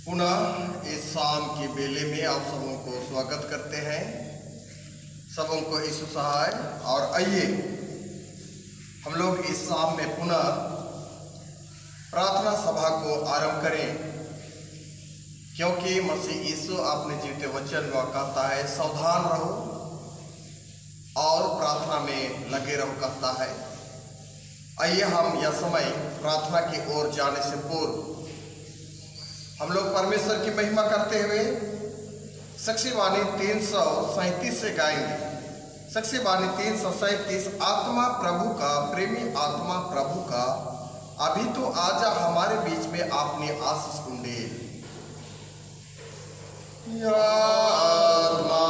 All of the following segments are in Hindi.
पुनः इस शाम के बेले में आप सबों को स्वागत करते हैं। सबों को यीशु सहाय। और आइए हम लोग इस शाम में पुनः प्रार्थना सभा को आरंभ करें, क्योंकि मसीह यीशु अपने जीवते वचन में कहता है सावधान रहो और प्रार्थना में लगे रहो कहता है। आइए हम यह समय प्रार्थना की ओर जाने से पूर्व हम लोग परमेश्वर की महिमा करते हुए साक्षीवाणी 337 से गाएंगे। साक्षीवाणी 337। आत्मा प्रभु का, प्रेमी आत्मा प्रभु का, अभी तो आजा हमारे बीच में आपने आशीष कुंडे। आत्मा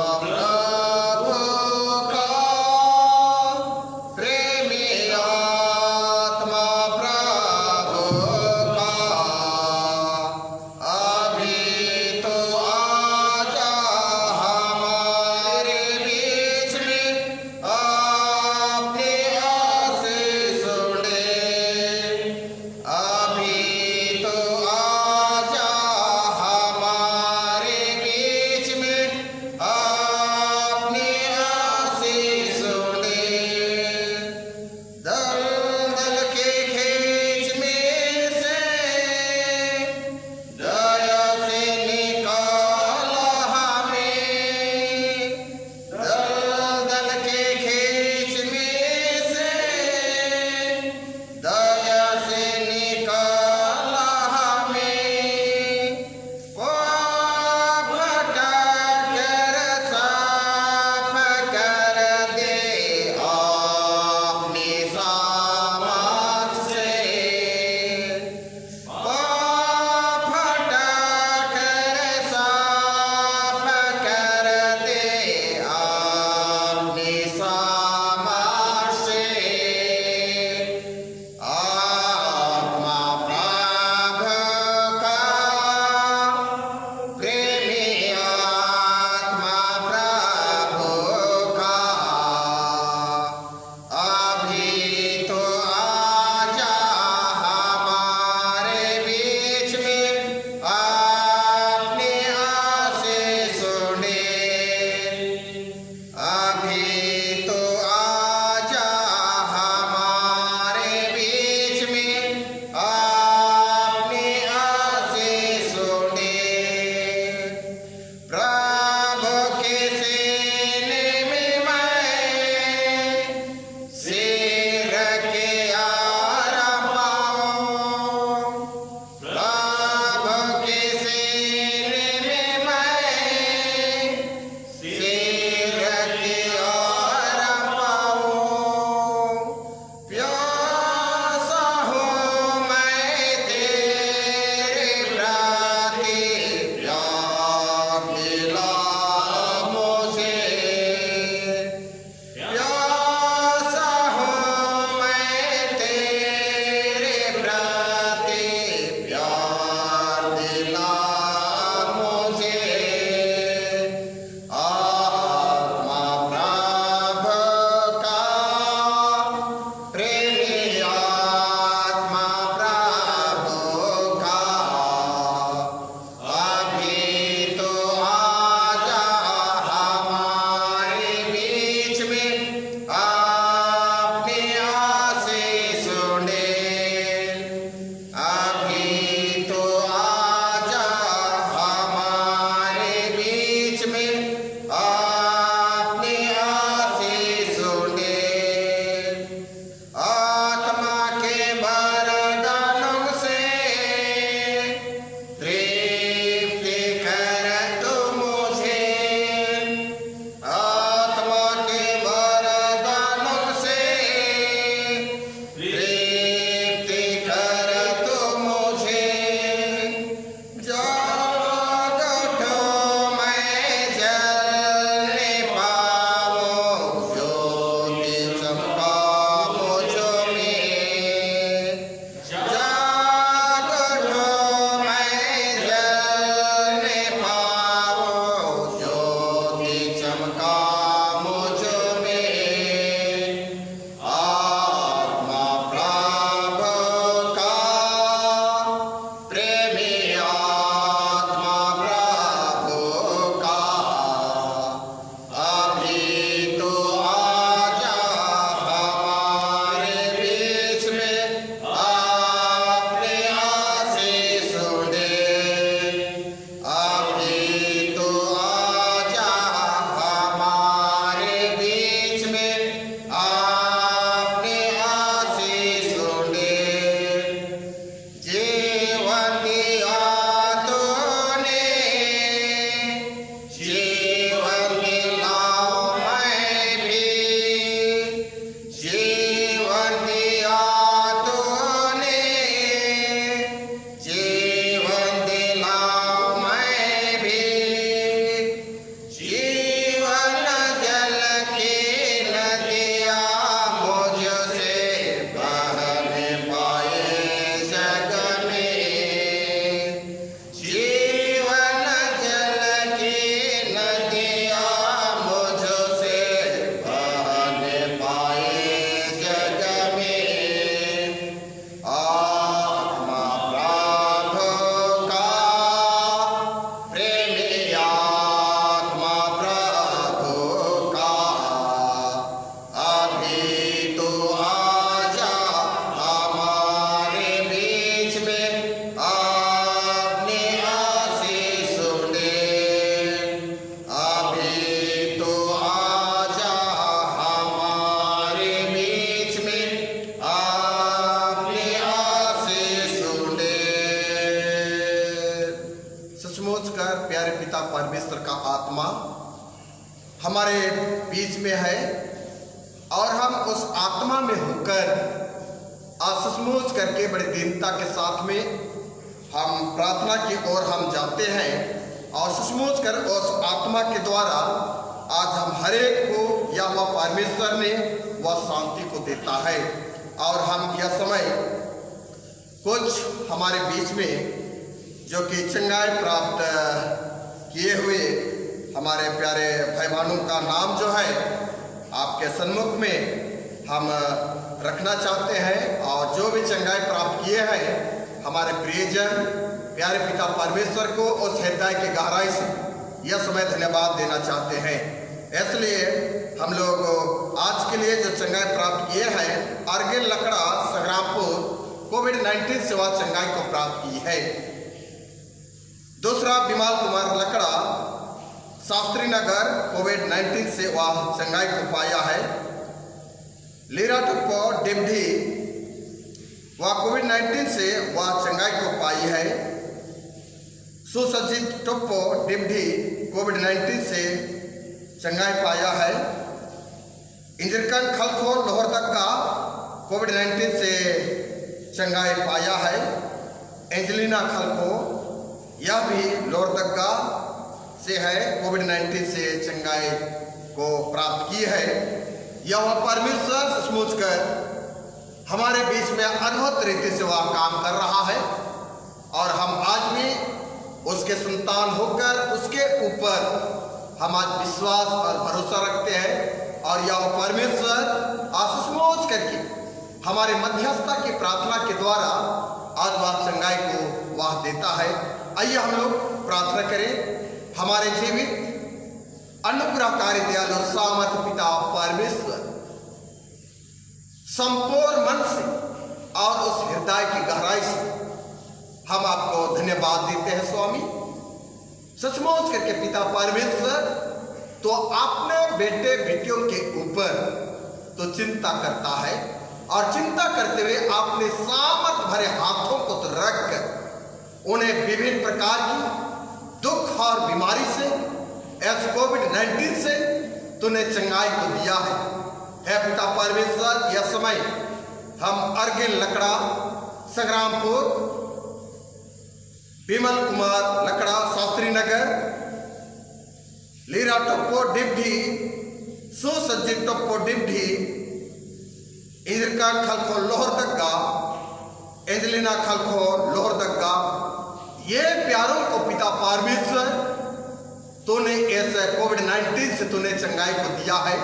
प्यारे पिता परमेश्वर का आत्मा हमारे बीच में है और हम उस आत्मा में होकर सचमुच करके बड़ी दीनता के साथ में हम प्रार्थना की ओर हम जाते हैं और सचमुच कर उस आत्मा के द्वारा आज हम हर एक को या वह परमेश्वर ने वह शांति को देता है। और हम यह समय कुछ हमारे बीच में जो कि चंगाई प्राप्त किए हुए हमारे प्यारे भाई बहनों का नाम जो है आपके सन्मुख में हम रखना चाहते हैं और जो भी चंगाई प्राप्त किए हैं हमारे प्रियजन प्यारे पिता परमेश्वर को उस हृदय की गहराई से यह समय धन्यवाद देना चाहते हैं। इसलिए हम लोग आज के लिए जो चंगाई प्राप्त किए हैं अर्गिल लकड़ा संग्रामपुर कोविड-19 से वह चंगाई को प्राप्त की है। दूसरा विमल कुमार लकड़ा शास्त्री नगर कोविड-19 से वह चंगाई को पाया है। लीरा टप्पो डिब्डी वह कोविड-19 से वह चंगाई को पाई है। सुसज्जित टप्पो डिब्डी कोविड-19 से चंगाई पाया है। इंजरकन खलखो लोहरदगा कोविड-19 से चंगाई पाया है। एंजेलिना खलखो यह भी लोहरदगा से है, कोविड-19 से चंगाई को प्राप्त की है। यह परमेश्वर सचमुच कर हमारे बीच में अद्भुत रीति से वह काम कर रहा है और हम आज भी उसके संतान होकर उसके ऊपर हम आज विश्वास और भरोसा रखते हैं और यह परमेश्वर सचमुच करके हमारे मध्यस्थता की प्रार्थना के द्वारा आज वह चंगाई को वह देता है। आइए हम लोग प्रार्थना करें। हमारे जीवित अनुग्रहकारी दयालु सामर्थ पिता परमेश्वर संपूर्ण मन से और उस हृदय की गहराई से हम आपको धन्यवाद देते हैं स्वामी। सचमुच करके पिता परमेश्वर तो आपने बेटे बेटियों के ऊपर तो चिंता करता है और चिंता करते हुए आपने सामर्थ भरे हाथों को तो रखकर उन्हें विभिन्न प्रकार की दुख और बीमारी से ऐसे कोविड-19 से तूने चंगाई को दिया है पिता परमेश्वर। यह समय हम अर्गिल लकड़ा संग्रामपुर विमल कुमार लकड़ा शास्त्री नगर लीरा टप्पो डिब्डी सुसज्जित टप्पो डिब्डी इंद्रका खलखो लोहरदगा एंजेलिना खलखो लोहरदगा ये प्यारों को पिता परमेश्वर तूने ऐसे कोविड-19 से तूने चंगाई को दिया है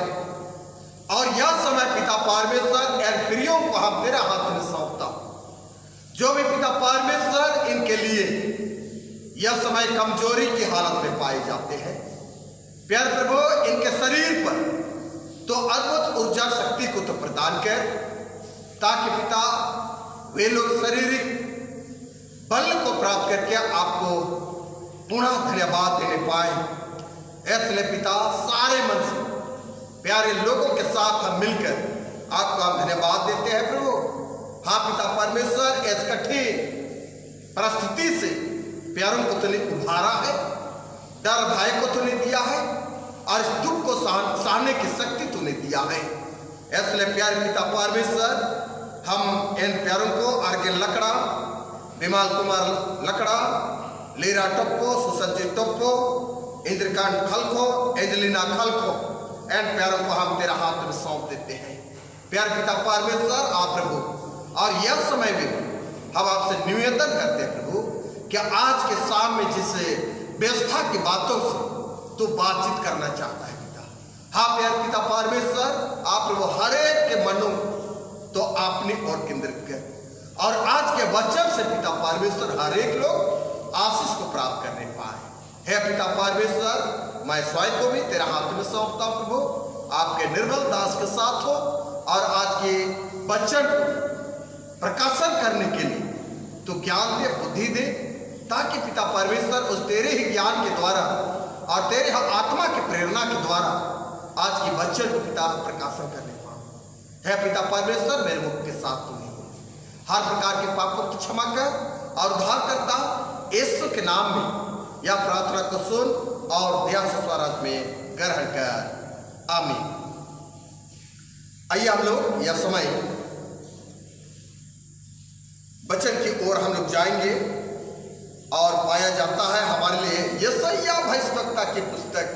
और यह समय पिता परमेश्वर इन प्रियों को हम तेरे हाथ में सौंपता जो भी पिता परमेश्वर इनके लिए यह समय कमजोरी की हालत में पाए जाते हैं। प्यारे प्रभु इनके शरीर पर तो अद्भुत ऊर्जा शक्ति को तो प्रदान कर ताकि पिता वे लोग शारीरिक बल को प्राप्त करके आपको पुनः धन्यवाद देने पाए। इसलिए पिता सारे मन से प्यारे लोगों के साथ हम मिलकर आपको हम धन्यवाद देते हैं प्रभु। हाँ पिता परमेश्वर इस कठिन परिस्थिति से प्यारों को तूने उभारा है, डर भय को तूने दिया है और इस दुख को सहने की शक्ति तूने दिया है। इसलिए प्यारे पिता परमेश्वर हम इन प्यारों को अर्गिल लकड़ा विमल कुमार लकड़ा लीरा टप्पो सुसज्जित टप्पो इंद्रकांत खलखो एंजेलिना खलखो इन प्यारों को हम तेरा हाथ में सौंप देते हैं। प्यारे पिता परमेश्वर आप प्रभु और यह समय भी हम आपसे निवेदन करते हैं प्रभु कि आज के शाम में जिस व्यवस्था की बातों से तू बातचीत करना चाहता है पिता। हाँ प्यारे पिता परमेश्वर आप प्रभु हर एक के मनों तो अपनी ओर केंद्रित कर और आज के वचन से पिता परमेश्वर हर एक लोग आशीष को प्राप्त करने पाए। हे पिता परमेश्वर मैं स्वयं को भी तेरा हाथ में सौंपता हूं प्रभु, आपके निर्मल दास के साथ हो और आज के वचन प्रकाशन करने के लिए तो ज्ञान दे, बुद्धि दे, ताकि पिता परमेश्वर उस तेरे ही ज्ञान के द्वारा और तेरे आत्मा की प्रेरणा के द्वारा आज के वचन को पिता प्रकाशन करने पाओ। हे पिता परमेश्वर मेरे मुख के साथ तुम ही हो, हर प्रकार के पापों की क्षमा कर और उद्धार करता यीशु के नाम में या प्रार्थना को सुन और दया से स्वराज में ग्रहण कर। आमीन। आइए हम लोग यह समय वचन की ओर हम लोग जाएंगे और पाया जाता है हमारे लिए यशायाह भविष्यवक्ता की पुस्तक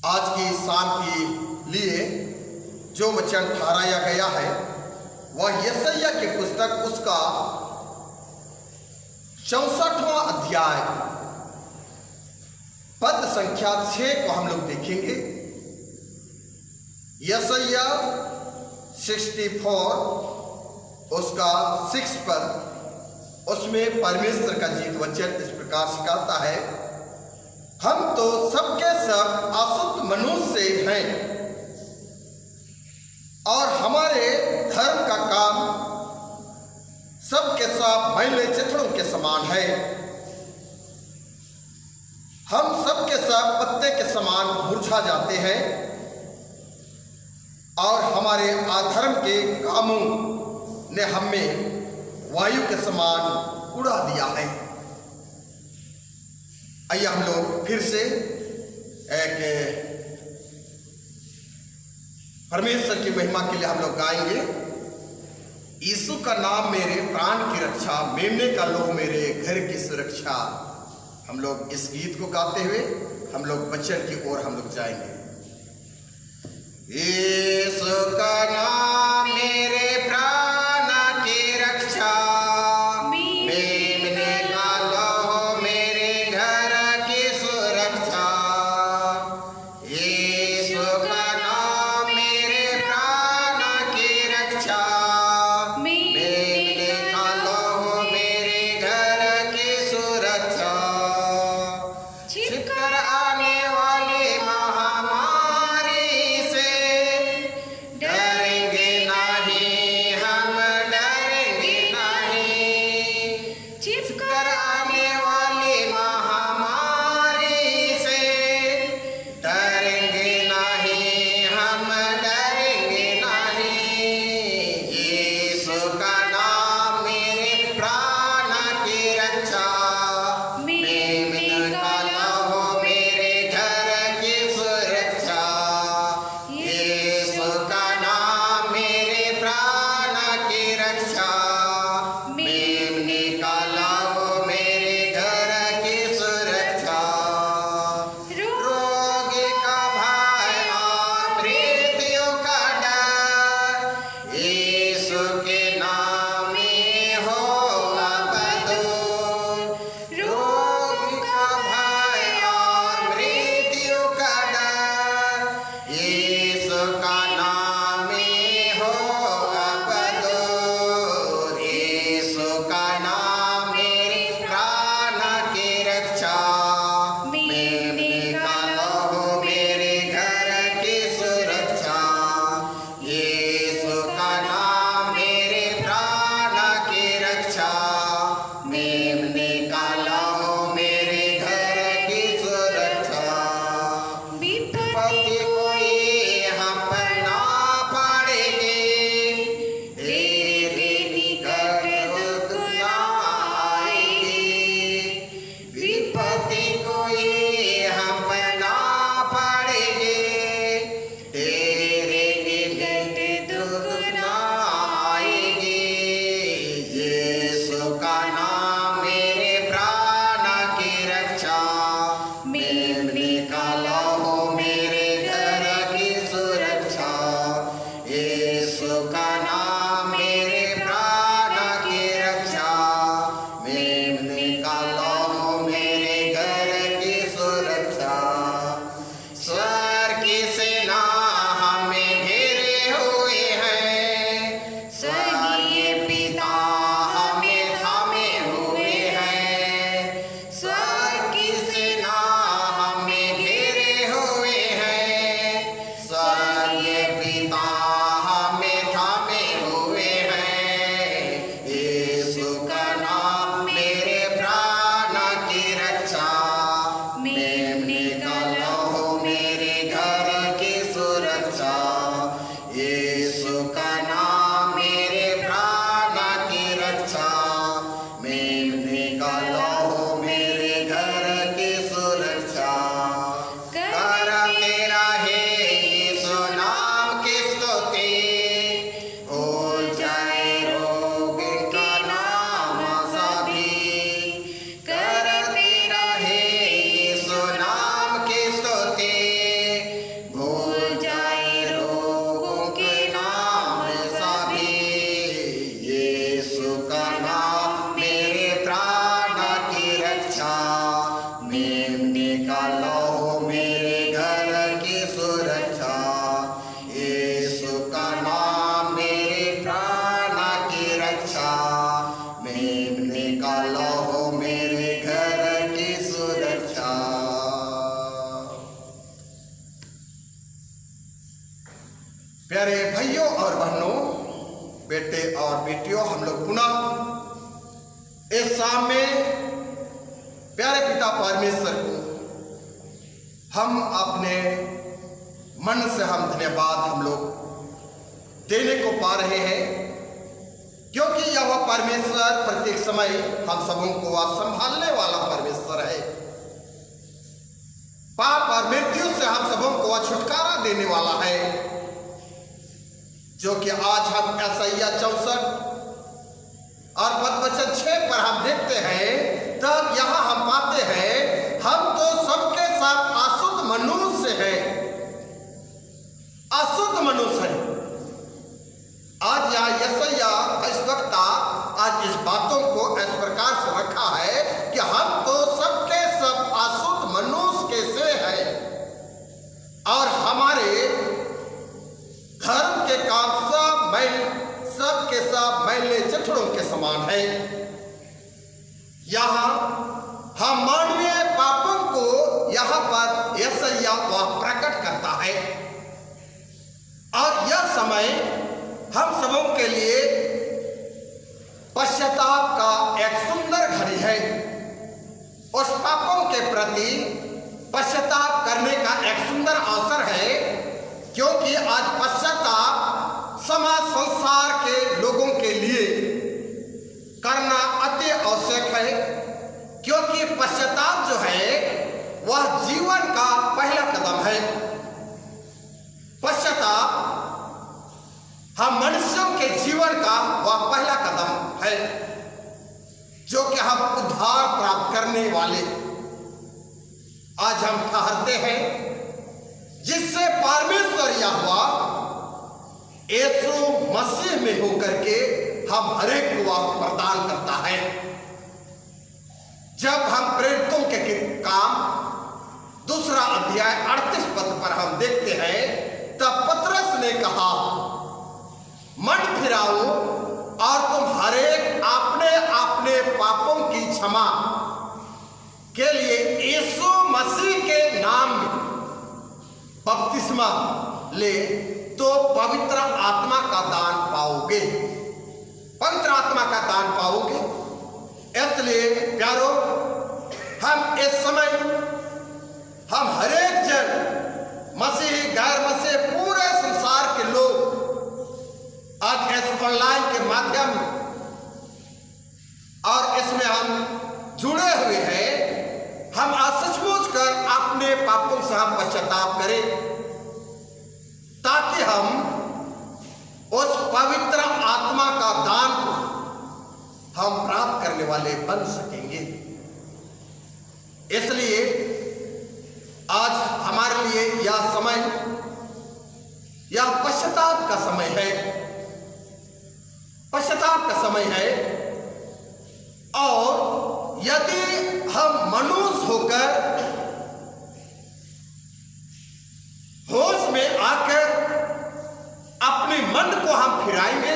आज की शाम के लिए जो वचन ठहराया गया है वह यशायाह की पुस्तक उसका 64वां अध्याय पद संख्या 6 को हम लोग देखेंगे। यशायाह 64 उसका 6 पद, उसमें परमेश्वर का जीवित वचन इस प्रकार से कहता है, हम तो सबके सब अशुद्ध मनुष्य हैं और हमारे धर्म का काम सबके सब मैले चिथड़ों के समान है। हम सबके सब पत्ते के समान मुरझा जाते हैं और हमारे अधर्म के कामों ने हमें वायु के समान उड़ा दिया है। आइए हम लोग फिर से एक परमेश्वर की महिमा के लिए हम लोग गाएंगे। यीशु का नाम मेरे प्राण की रक्षा, मेमने का लोह मेरे घर की सुरक्षा। हम लोग इस गीत को गाते हुए हम लोग वचन की ओर हम लोग जाएंगे। यीशु का नाम मेरे प्राण की रक्षा, मेमने का लोह मेरे घर की सुरक्षा। यीशु का नाम मेरे प्राण की रक्षा, मेमने का लोह मेरे घर की सुरक्षा। छिपकर आने वाली महामारी से डरेंगे ना बेटियों, हम लोग पुनः इस शाम में प्यारे पिता परमेश्वर को हम अपने मन से हम धन्यवाद हम लोग देने को पा रहे हैं, क्योंकि यह परमेश्वर प्रत्येक समय हम सबों को वह संभालने वाला परमेश्वर है। पाप और मृत्यु से हम सबों को वह छुटकारा देने वाला है, जो कि आज हम यशायाह 64 और पदवचन 6 पर हम देखते हैं, तब यहां हम पाते हैं, हम तो सबके साथ अशुद्ध मनुष्य हैं, अशुद्ध मनुष्य हैं। आज यह यशायाह इस वक्ता आज इस बातों को इस प्रकार से रखा है कि हम तो सबके सब अशुद्ध मनुष्य के से हैं और हमारे धर्म के काम सब के सब मैले चठड़ों के समान है। यहां हम मानवीय पापों को यहां पर यशायाह वह प्रकट करता है और यह समय हम सबों के लिए पश्चाताप का एक सुंदर घड़ी है। उस पापों के प्रति पश्चाताप करने का एक सुंदर अवसर है, क्योंकि आज पश्चाताप समाज संसार के लोगों के लिए करना अति आवश्यक है, क्योंकि पश्चाताप जो है वह जीवन का पहला कदम है। पश्चाताप हम मनुष्यों के जीवन का वह पहला कदम है, जो कि हम उद्धार प्राप्त करने वाले आज हम ठहरते हैं, जिससे परमेश्वर यहोवा यीशु मसीह में होकर के हम हरेक को वह प्रदान करता है। जब हम प्रेरितों के काम 2 अध्याय 38 पद पर हम देखते हैं, तब पतरस ने कहा, मन फिराओ और तुम हरेक अपने अपने पापों की क्षमा के लिए यीशु मसीह के नाम में बपतिस्मा ले, तो पवित्र आत्मा का दान पाओगे, पवित्र आत्मा का दान पाओगे। इसलिए प्यारो, हम इस समय हम हरेक जन मसीही गैर मसीह पूरे संसार के लोग आज इस ऑनलाइन के माध्यम और इसमें हम जुड़े हुए हैं, हम आज सचमुच कर अपने पापों से हम पश्चाताप करें, ताकि हम उस पवित्र आत्मा का दान को हम प्राप्त करने वाले बन सकेंगे। इसलिए आज हमारे लिए यह समय, यह पश्चाताप का समय है, पश्चाताप का समय है। और यदि हम मनुष्य होकर होश में आकर अपने मन को हम फिराएंगे,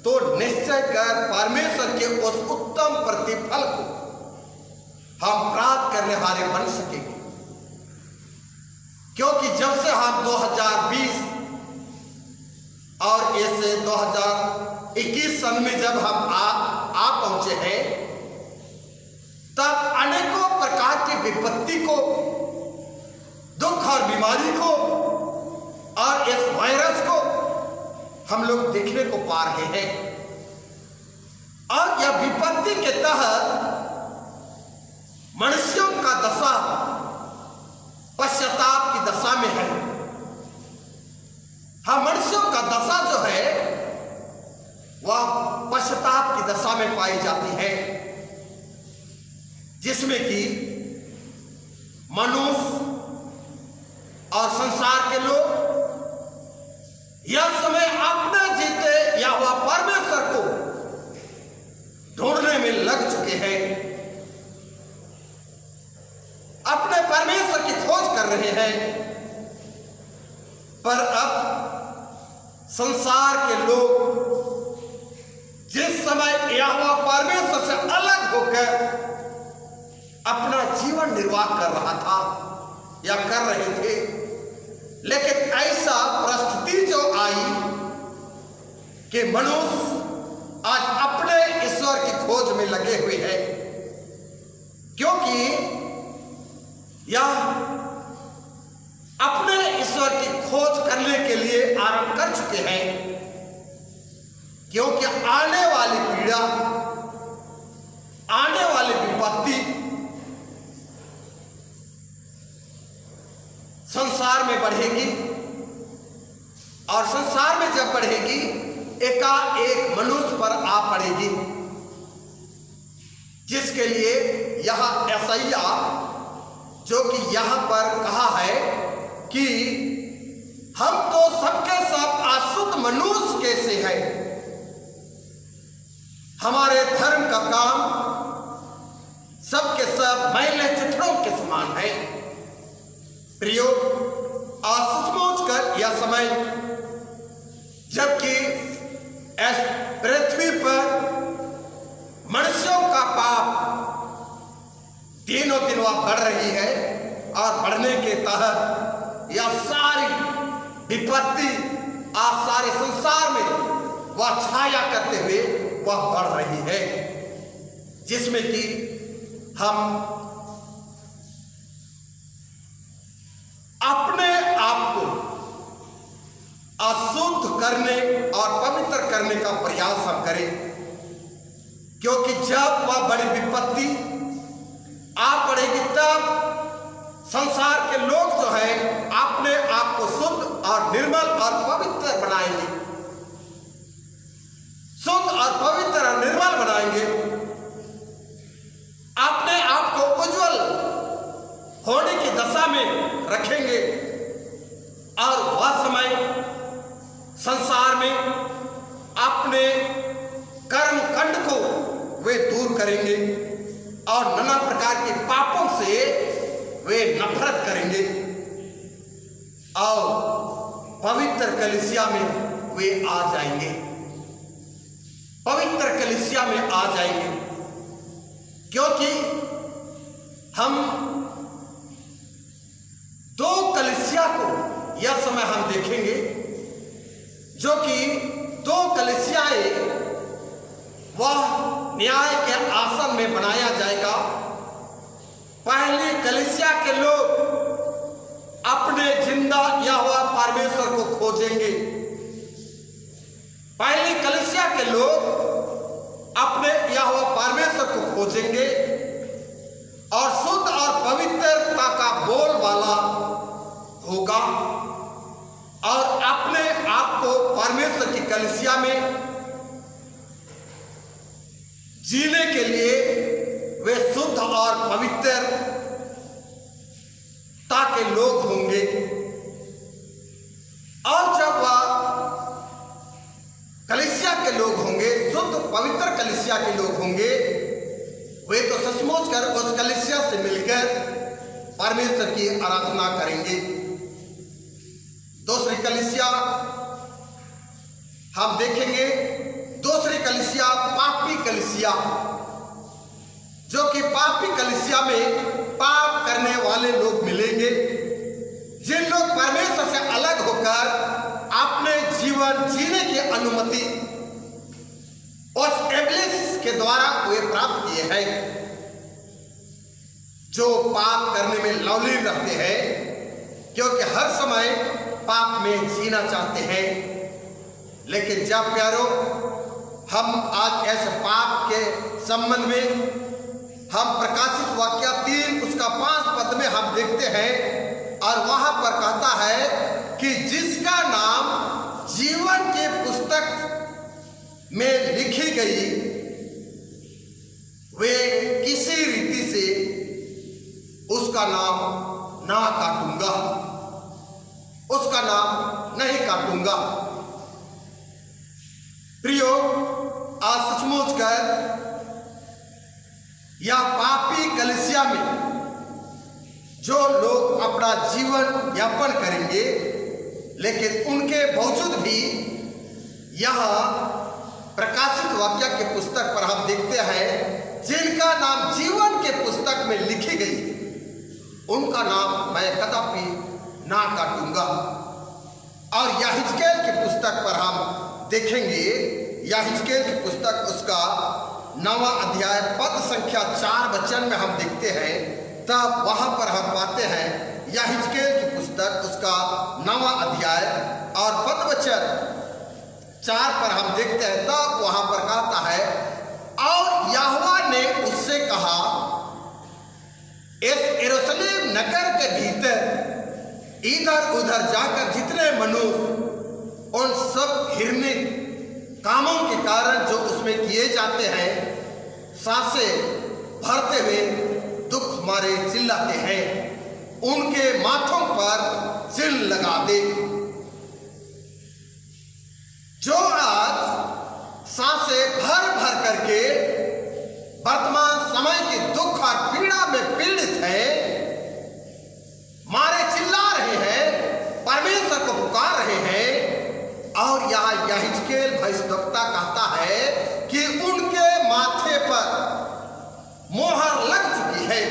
तो निश्चय कर परमेश्वर के उस उत्तम प्रतिफल को हम प्राप्त करने वाले बन सकेंगे। क्योंकि जब से हम 2020 और ऐसे 2021 सन में जब हम आ पहुंचे हैं, तब अनेकों प्रकार की विपत्ति को, दुख और बीमारी को और इस वायरस को हम लोग देखने को पा रहे हैं। और यह विपत्ति के तहत मनुष्यों का दशा पश्चाताप की दशा में है। हाँ, मनुष्यों का दशा जो है वह पश्चाताप की दशा में पाई जाती है, जिसमें कि मनुष्य और संसार के लोग यह समय अपने जीते या हुआ परमेश्वर को ढूंढने में लग चुके हैं, अपने परमेश्वर की खोज कर रहे हैं। पर अब संसार के लोग जिस समय यहोवा परमेश्वर से अलग होकर अपना जीवन निर्वाह कर रहा था या कर रहे थे, लेकिन ऐसा परिस्थिति जो आई कि मनुष्य बढ़ेगी और संसार में जब बढ़ेगी एकाएक मनुष्य पर आ पड़ेगी, जिसके लिए यह यशायाह जो कि यहां पर कहा है कि हम तो सबके सब अशुद्ध मनुष्य कैसे हैं, हमारे धर्म का काम सबके सब मैले चित्रों के समान है। प्रियो, आज सचमुच कर यह समय जबकि इस पृथ्वी पर मनुष्यों का पाप दिनों दिन वह बढ़ रही है और बढ़ने के तहत यह सारी विपत्ति आज सारे संसार में वह छाया करते हुए वह बढ़ रही है, जिसमें कि हम अपने आप को अशुद्ध करने और पवित्र करने का प्रयास हम करें, क्योंकि जब वह बड़ी विपत्ति आ पड़ेगी तब संसार के लोग जो है अपने आप को शुद्ध और निर्मल और पवित्र बनाएंगे, शुद्ध और पवित्र और निर्मल बनाएंगे, अपने आप को उज्जवल होने की दशा में रखेंगे और वह समय संसार में अपने कर्म कंड को वे दूर करेंगे और नाना प्रकार के पापों से वे नफरत करेंगे और पवित्र कलीसिया में वे आ जाएंगे, पवित्र कलीसिया में आ जाएंगे, क्योंकि हम दो कलीसिया को यह समय हम देखेंगे, जो कि दो कलीसियाएं वह न्याय के आसन में बनाया जाएगा। पहली कलीसिया के लोग अपने जिंदा यहोवा परमेश्वर को खोजेंगे, पहली कलीसिया के लोग अपने यहोवा परमेश्वर को खोजेंगे और शुद्ध और पवित्रता का बोलबाला होगा और अपने आप को परमेश्वर की कलीसिया में जीने के लिए वे शुद्ध और पवित्रता के लोग होंगे। और जब वह कलीसिया के लोग होंगे, शुद्ध पवित्र कलीसिया के लोग होंगे, वे तो सचमुच कर उस कलीसिया से मिलकर परमेश्वर की आराधना करेंगे। दूसरी कलीसिया हम देखेंगे, दूसरी कलीसिया पापी कलीसिया, जो कि पापी कलीसिया में पाप करने वाले लोग मिलेंगे, जिन लोग परमेश्वर से अलग होकर अपने जीवन जीने की अनुमति उस इब्लिस के द्वारा वे प्राप्त किए हैं, जो पाप करने में लवलीन रहते हैं, क्योंकि हर समय पाप में जीना चाहते हैं। लेकिन जब प्यारो हम आज ऐसे पाप के संबंध में हम प्रकाशित वाक्य 3 उसका 5 पद में हम देखते हैं और वहां पर कहता है कि जिसका नाम जीवन की पुस्तक में लिखी गई वे किसी रीति से उसका नाम ना काटूंगा, उसका नाम नहीं काटूंगा। प्रियो, आज सचमुच कर या पापी कलीसिया में जो लोग अपना जीवन यापन करेंगे, लेकिन उनके बावजूद भी यहाँ प्रकाशित वाक्य के पुस्तक पर हम देखते हैं जिनका नाम जीवन के पुस्तक में लिखी गई, उनका नाम मैं कदापि ना काटूंगा। और यहेजकेल की पुस्तक पर हम देखेंगे, यहेजकेल की पुस्तक उसका 9वां अध्याय पद संख्या 4 वचन में हम देखते हैं, तब वहां पर हम पाते हैं यहेजकेल की पुस्तक उसका 9वां अध्याय और पद वचन 4 पर हम देखते हैं, तब वहां पर कहता है, और यहोवा ने उससे कहा, इस यरूशलेम नगर के भीतर ईद इधर उधर जाकर जितने मनुष्य उन सब घृणित कामों के कारण जो उसमें किए जाते हैं, सांसें भरते हुए दुख मारे चिल्लाते हैं, उनके माथों पर चिन्ह लगा दे। जो आज सांसें भर भर करके वर्तमान समय के दुख और पीड़ा में पीड़ित है, मारे चिल्ला रहे हैं, परमेश्वर को पुकार रहे हैं, और यहां यहिजकेल भविष्यद्वक्ता कहता है कि उनके माथे पर मोहर लग चुकी है,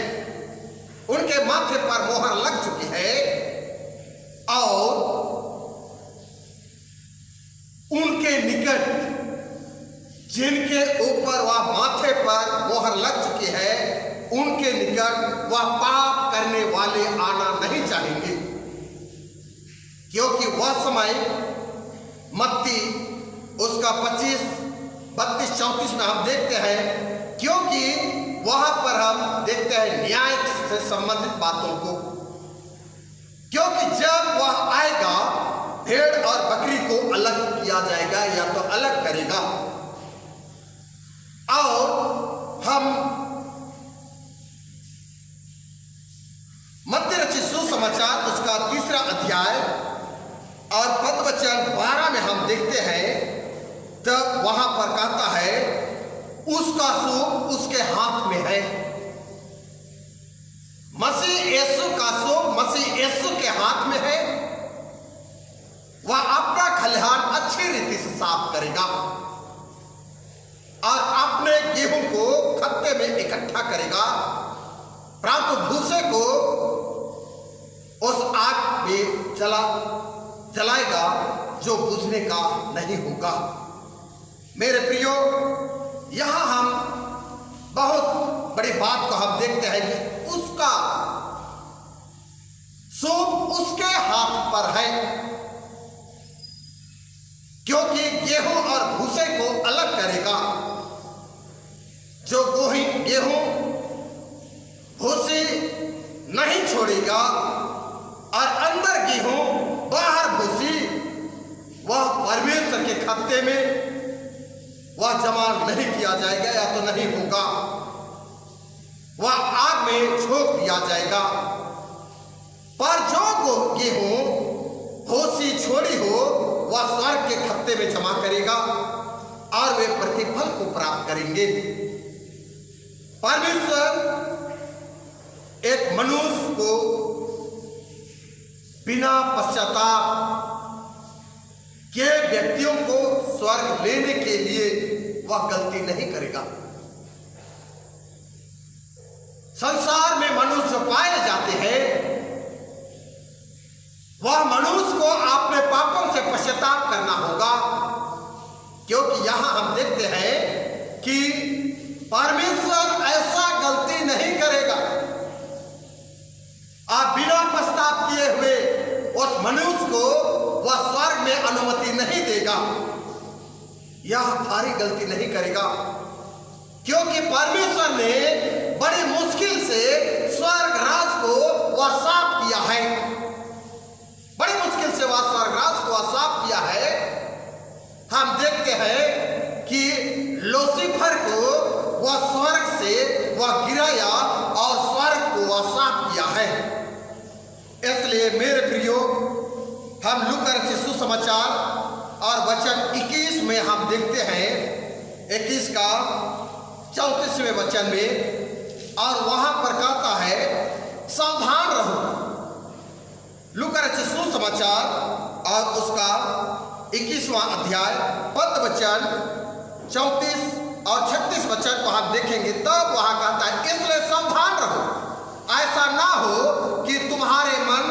उनके माथे पर मोहर लग चुकी है, और उनके निकट जिनके ऊपर वह माथे पर मोहर लग चुकी है, उनके निकट वह पाप करने वाले आना नहीं चाहेंगे, क्योंकि वह समय मत्ती उसका 25, 32, 34 में हम देखते हैं, क्योंकि वहां पर हम देखते हैं न्याय से संबंधित बातों को, क्योंकि जब वह आएगा भेड़ और बकरी को अलग किया जाएगा या तो अलग करेगा। और हम मत्ती रचित सुसमाचार उसका 3 अध्याय और पद वचन 12 में हम देखते हैं, तब वहां पर कहता है उसका सूप उसके हाथ में है। मसीह यीशु का सूप मसीह यीशु के हाथ में है। वह अपना खलिहान अच्छी रीति से साफ करेगा और अपने गेहूं को खत्ते में इकट्ठा करेगा, परंतु भूसे को उस आग में जलाएगा जो बुझने का नहीं होगा। मेरे प्रियो, यहां हम बहुत बड़ी बात को हम देखते हैं कि उसका सूप उसके हाथ पर है, क्योंकि गेहूं और भूसे को अलग करेगा। जो गेहूं भूसी नहीं छोड़ेगा और अंदर गेहूं बाहर भूसी, वह परमेश्वर के खत्ते में वह जमा नहीं किया जाएगा या तो नहीं होगा, वह आग में झोंक दिया जाएगा। पर जो गेहूं भूसी छोड़ी हो, वह स्वर्ग के खत्ते में जमा करेगा और वे प्रतिफल को प्राप्त करेंगे। परमेश्वर एक मनुष्य को बिना पश्चाताप के व्यक्तियों को स्वर्ग लेने के लिए वह गलती नहीं करेगा। संसार में मनुष्य जो पाए जाते हैं, वह मनुष्य को अपने पापों से पश्चाताप करना होगा, क्योंकि यहां हम देखते हैं कि परमेश्वर ऐसा गलती नहीं करेगा और बिना पश्चाताप किए हुए उस मनुष्य को वह स्वर्ग में अनुमति नहीं देगा। यह भारी गलती नहीं करेगा, क्योंकि परमेश्वर ने बड़ी मुश्किल से स्वर्ग राज को वह साफ किया है। बड़ी मुश्किल से वह स्वर्ग राज को वह साफ किया है। हम देखते हैं कि लूसीफर को वह स्वर्ग से वह गिराया और स्वर्ग को वह साफ किया है। इसलिए मेरे प्रियो, हम लूका रचित सुसमाचार और वचन 21 में हम देखते हैं, 21 का 34वें वचन में, और वहां पर कहता है सावधान रहो। लूका रचित सुसमाचार और उसका 21वां अध्याय पद वचन 34 और 36 वचन को हम देखेंगे, तब वहां कहता है इसलिए सावधान रहो, ऐसा ना हो कि तुम्हारे मन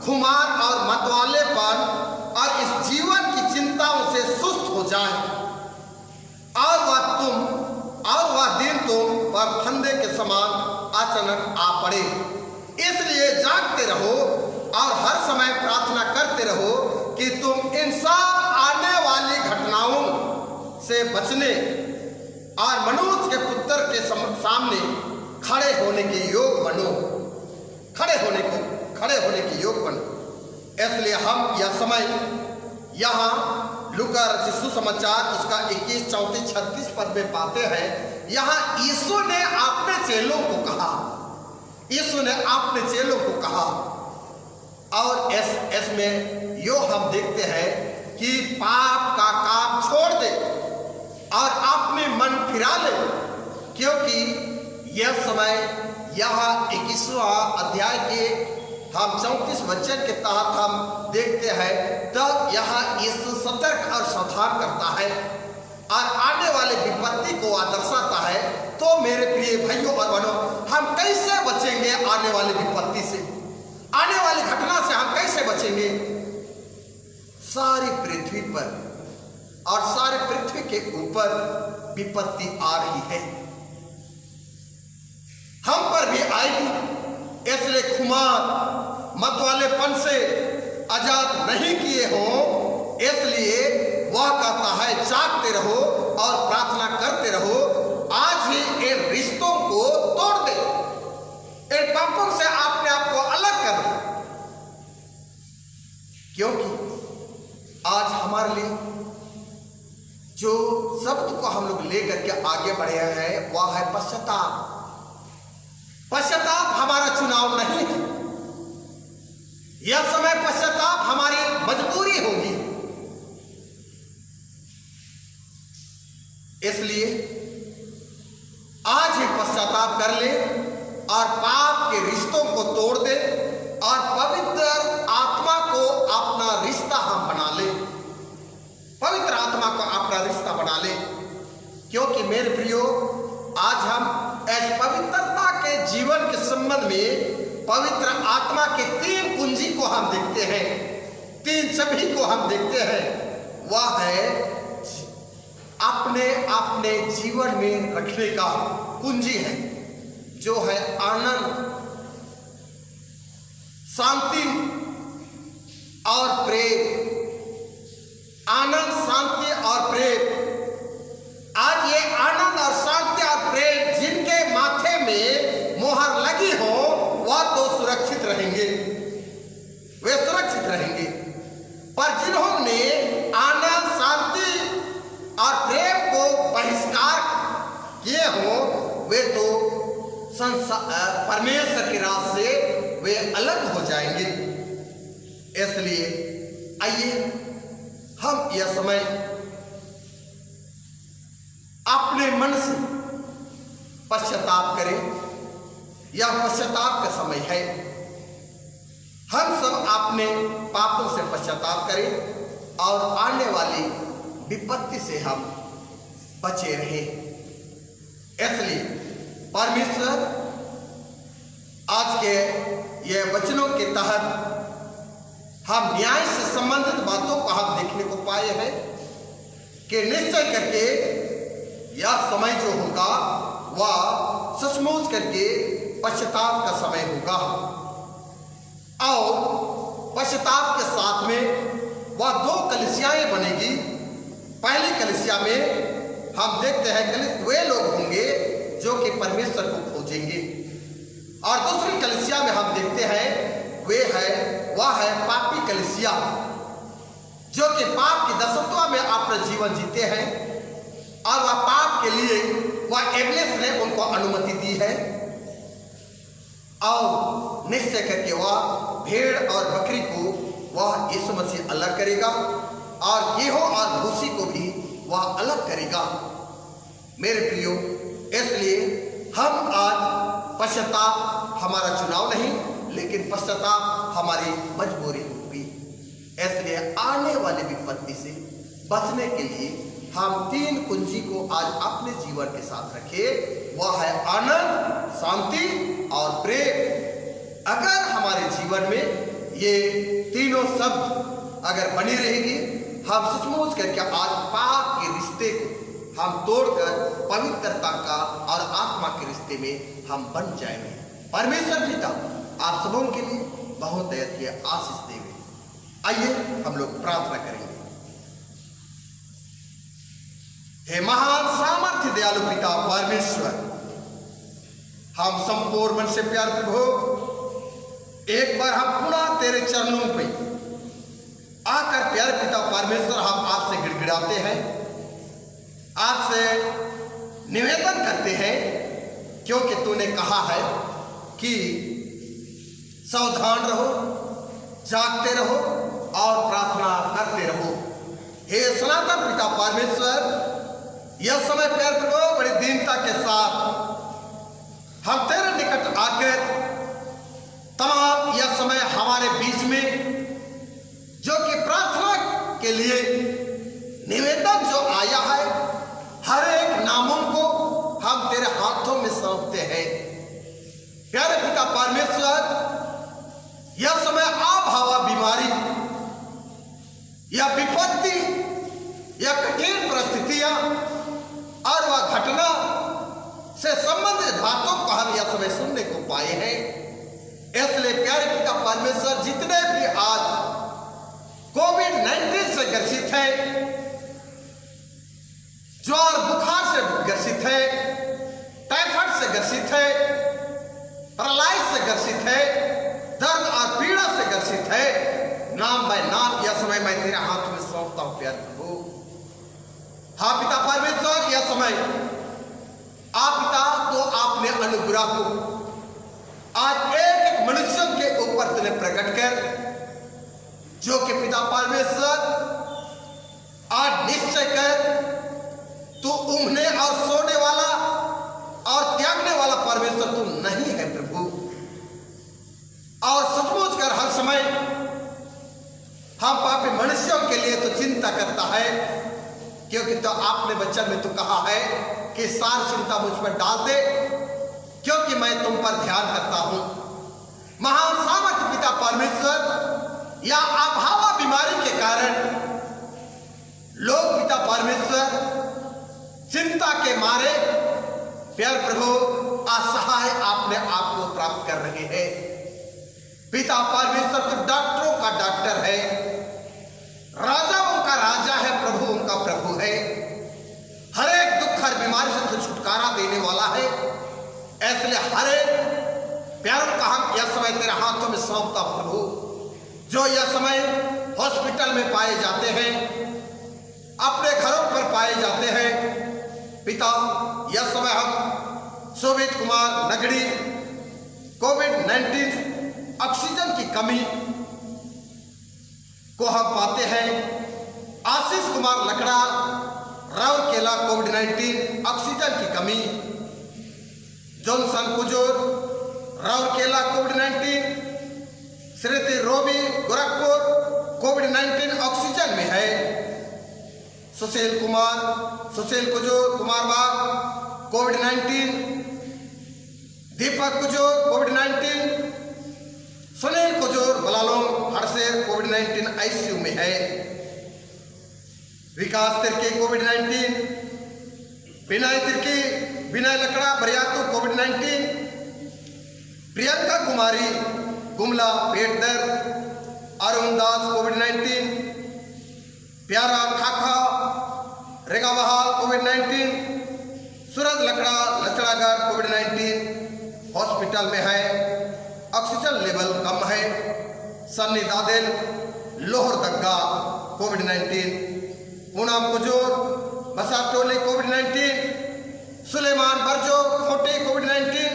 खुमार और मतवालेपन और इस जीवन की चिंताओं से सुस्त हो जाए और वह दिन तुम पर फंदे के समान अचानक आ पड़े। इसलिए जागते रहो और हर समय प्रार्थना करते रहो कि तुम इन सब आने वाली घटनाओं से बचने और मनुष्य के पुत्र के सामने खड़े होने के योग बनो। इसलिए हम यह समय यहाँ लूका रचित सुसमाचार उसका 21, 34, 36 पद में पाते हैं। यहाँ यीशु ने अपने चेलों को कहा, यीशु ने अपने चेलों को कहा, और इसमें यो हम देखते हैं कि पाप का काम छोड़ दे और अपने मन फिरा ले, क्योंकि यह समय यहाँ 21वां अध्याय के हम 34 वचन के तहत हम देखते हैं। तब यहाँ यीशु सतर्क और सावधान करता है और आने वाले विपत्ति को दर्शाता है। तो मेरे प्रिय भाइयों और बहनों, हम कैसे बचेंगे आने वाली विपत्ति से, आने वाली घटना से हम कैसे बचेंगे? सारी पृथ्वी पर और सारे पृथ्वी के ऊपर विपत्ति आ रही है, हम पर भी आएगी। इसलिए खुमार मतवालेपन से आजाद नहीं किए हो, इसलिए वह कहता है जागते रहो और प्रार्थना करते रहो। आज ही इन रिश्तों को तोड़ दे, इन पापों से अपने आप को अलग कर दे, क्योंकि आज हमारे लिए जो शब्द को हम लोग लेकर के आगे बढ़े हैं वह है पश्चाताप। पश्चाताप हमारा चुनाव नहीं है, यह समय पश्चाताप हमारी मजबूरी होगी। इसलिए आज ही पश्चाताप कर ले और पाप के रिश्तों को तोड़ दे और पवित्र आत्मा को अपना रिश्ता हम बना ले, पवित्र आत्मा को अपना रिश्ता बना ले। क्योंकि मेरे प्रियो, आज हम इस पवित्रता के जीवन के संबंध में पवित्र आत्मा के 3 कुंजी को हम देखते हैं, 3 चाबी को हम देखते हैं। वह है अपने जीवन में रखने का कुंजी है, जो है आनंद, शांति और प्रेम। आनंद, शांति और प्रेम। आज ये आनंद और शांति और प्रेम जिनके माथे में मोहर लगी हो वह तो सुरक्षित रहेंगे, वे सुरक्षित रहेंगे। पर जिन्होंने आनंद, शांति और प्रेम को बहिष्कार किए हो वे तो परमेश्वर की राह से वे अलग हो जाएंगे। इसलिए आइए हम यह समय अपने मन से पश्चाताप करें। यह पश्चाताप का समय है, हम सब अपने पापों से पश्चाताप करें और आने वाली विपत्ति से हम बचे रहें। इसलिए परमेश्वर आज के ये वचनों के तहत हम न्याय से संबंधित बातों को हम देखने को पाए हैं कि निश्चय करके यह समय जो होगा वह सचमुच करके पश्चाताप का समय होगा, और पश्चाताप के साथ में वह 2 कलीसियाएं बनेगी। पहली कलीसिया में हम देखते हैं वे लोग होंगे जो कि परमेश्वर को खोजेंगे, और दूसरी कलीसिया में हम देखते हैं वह है पापी कलीसिया, जो कि पाप की दशत्वा में अपना जीवन जीते हैं और वह पाप के लिए वह इब्लीस ने उनको अनुमति दी है, और निश्चय करके वह भेड़ और बकरी को वह यीशु मसीह अलग करेगा और गेहूं और भूसी को भी वह अलग करेगा। मेरे प्रियो, इसलिए हम आज पश्चाताप हमारा चुनाव नहीं, लेकिन पश्चाताप हमारी मजबूरी होगी। इसलिए आने वाली विपत्ति से बचने के लिए हम 3 कुंजी को आज अपने जीवन के साथ रखें। वह है आनंद, शांति और प्रेम। अगर हमारे जीवन में ये तीनों शब्द अगर बनी रहेगी, हम सचमुच करके आज पाप के रिश्ते को हम तोड़कर पवित्रता का और आत्मा के रिश्ते में हम बन जाएंगे। परमेश्वर पिता आप सबों के लिए बहुत आशीष देवे। आइए हम लोग प्रार्थना करेंगे। हे महान सामर्थ्य दयालु पिता परमेश्वर, हम संपूर्ण मन से प्यार प्रभु एक बार हम पुनः तेरे चरणों पे आकर प्यारे पिता परमेश्वर, हम आपसे गिड़गिड़ाते हैं, आपसे निवेदन करते हैं, क्योंकि तूने कहा है कि सावधान रहो, जागते रहो और प्रार्थना करते रहो। हे सनातन पिता परमेश्वर, यह समय प्यारे प्रभु बड़ी दीनता के साथ हम तेरे निकट आकर तमाम यह समय हमारे बीच में जो कि प्रार्थना के लिए निवेदन जो आया है, हर एक नामों को हम तेरे हाथों में सौंपते हैं। प्यारे पिता परमेश्वर, यह समय आब हवा बीमारी या विपत्ति या कठिन परिस्थितियां और वह घटना से संबंधित बातों को हम यह समय सुनने को पाए हैं। इसलिए प्यारे पिता परमेश्वर, जितने भी आज कोविड-19 से ग्रसित है, ज्वर बुखार से ग्रसित है, टाइफाइड से ग्रसित है, पैरालाइज से ग्रसित है, दर्द और पीड़ा से ग्रसित है, नाम बाय नाम यह समय मैं तेरे हाथ में सौंपता हूं प्यारे प्रभु। हाँ पिता परमेश्वर, यह समय आप पिता तो आपने अनुग्रह को आज एक एक मनुष्यों के ऊपर तूने प्रकट कर, जो कि पिता परमेश्वर आज निश्चय कर तू ऊँघने और सोने वाला और त्यागने वाला परमेश्वर तू नहीं है प्रभु। और सचमुच कर हर समय हम पापी मनुष्यों के लिए तो चिंता करता है, क्योंकि तो आपने वचन में तो कहा है कि सारी चिंता मुझ पर डाल दे, क्योंकि मैं तुम पर ध्यान करता हूं। महान सामर्थ्य पिता परमेश्वर, या आभावा बीमारी के कारण लोग पिता परमेश्वर चिंता के मारे प्यार प्रभु असहाय अपने आप को प्राप्त कर रहे हैं। पिता परमेश्वर तो डॉक्टरों का डॉक्टर है, राजाओं का राजा है, प्रभु उनका प्रभु है, हर एक दुख हर बीमारी से तो छुटकारा देने वाला है। इसलिए हर एक प्यारों का हम यह समय तेरे हाथों में सौंपता प्रभु, जो यह समय हॉस्पिटल में पाए जाते हैं, अपने घरों पर पाए जाते हैं। पिता, यह समय हम शोभित कुमार नगड़ी कोविड-19 ऑक्सीजन की कमी को हम पाते हैं। आशीष कुमार लकड़ा राउरकेला कोविड-19 ऑक्सीजन की कमी, जॉनसन कुजूर राउरकेला कोविड-19, श्रीमती रोबी गोरखपुर कोविड-19 ऑक्सीजन में है। सुशील कुजूर कुमारबाग कोविड-19, दीपक कुजूर कोविड-19, सुनील कुजूर बलालों हरसेर कोविड-19 आईसीयू में है। विकास तिर्की कोविड-19, विनय लकड़ा बरियातू कोविड-19, प्रियंका कुमारी गुमला पेट दर्द, अरुण दास कोविड-19, प्यारा खाखा रेगाबहाल कोविड-19, सूरज लकड़ा लचड़ागढ़ कोविड-19 हॉस्पिटल में है, ऑक्सीजन लेवल कम है। सन्नी दादेल लोहर दग्गा कोविड-19, पूनम कुजूर बसाटोली कोविड-19, सुलेमान बरजो खोटी कोविड-19,